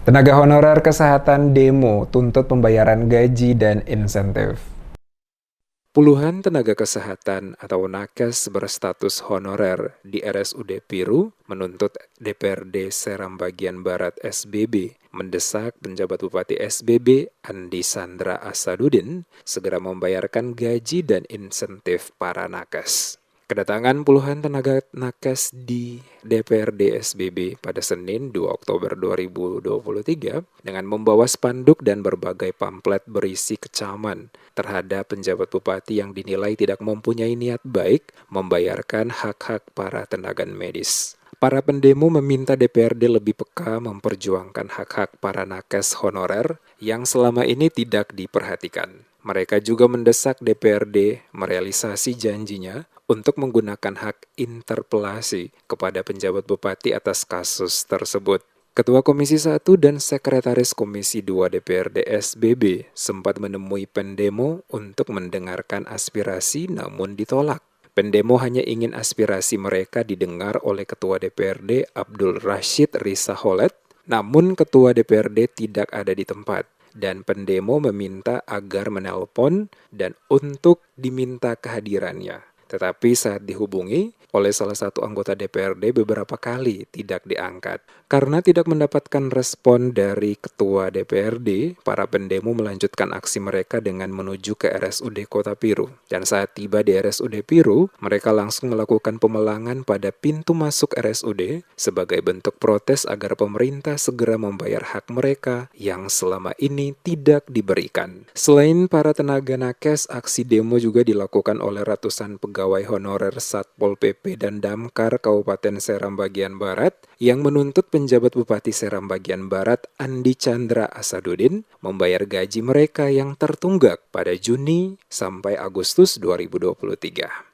Tenaga honorer kesehatan demo tuntut pembayaran gaji dan insentif. Puluhan tenaga kesehatan atau nakes berstatus honorer di RSUD Piru menuntut DPRD Seram Bagian Barat SBB mendesak penjabat Bupati SBB Andi Sandra Asadudin segera membayarkan gaji dan insentif para nakes. Kedatangan puluhan tenaga nakes di DPRD SBB pada Senin 2 Oktober 2023 dengan membawa spanduk dan berbagai pamflet berisi kecaman terhadap penjabat bupati yang dinilai tidak mempunyai niat baik membayarkan hak-hak para tenaga medis. Para pendemo meminta DPRD lebih peka memperjuangkan hak-hak para nakes honorer yang selama ini tidak diperhatikan. Mereka juga mendesak DPRD merealisasi janjinya untuk menggunakan hak interpelasi kepada penjabat bupati atas kasus tersebut. Ketua Komisi 1 dan Sekretaris Komisi 2 DPRD SBB sempat menemui pendemo untuk mendengarkan aspirasi namun ditolak. Pendemo hanya ingin aspirasi mereka didengar oleh Ketua DPRD Abdul Rashid Risaholet, namun Ketua DPRD tidak ada di tempat. Dan pendemo meminta agar menelpon dan untuk diminta kehadirannya. Tetapi saat dihubungi oleh salah satu anggota DPRD beberapa kali tidak diangkat. Karena tidak mendapatkan respon dari Ketua DPRD, para pendemo melanjutkan aksi mereka dengan menuju ke RSUD Kota Piru. Dan saat tiba di RSUD Piru, mereka langsung melakukan pemelangan pada pintu masuk RSUD sebagai bentuk protes agar pemerintah segera membayar hak mereka yang selama ini tidak diberikan. Selain para tenaga nakes, aksi demo juga dilakukan oleh ratusan pegawai honorer Satpol PP dan Damkar Kabupaten Seram Bagian Barat yang menuntut penjabat Bupati Seram Bagian Barat Andi Chandra Asadudin membayar gaji mereka yang tertunggak pada Juni sampai Agustus 2023.